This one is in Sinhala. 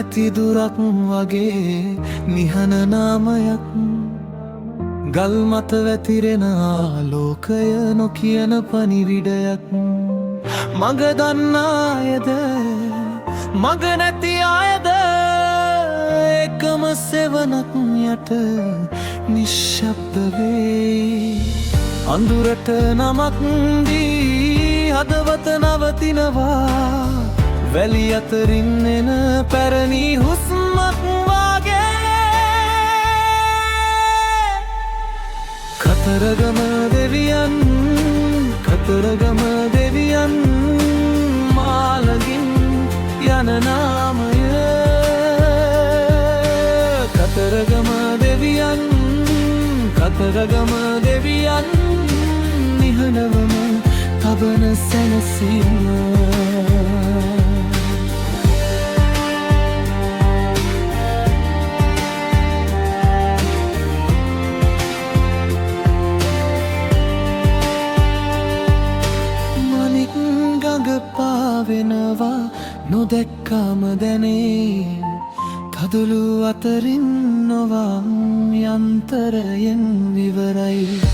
නැති දුරක් වගේ නිහන නාමයක් ගල් මත වැතිරෙන ආලෝකය නොකියන පණිවිඩයක් මග දන්නායද මග නැති අයද එකම සෙවණක් යට නිශ්ශබ්ද වේ අඳුරට නමක් දී හදවත නවතිනවා වැලි අතරින් එන පැරණි හුස්මක් වාගේ කතරගම දෙවියන් මාළගින් යන නාමය කතරගම දෙවියන් නිහඬවම තබන සැනසීම පාවෙනවා නොදැක්කාම දැනේ කඳුළු අතරින් නොවම් යන්තරයෙන් විවරයි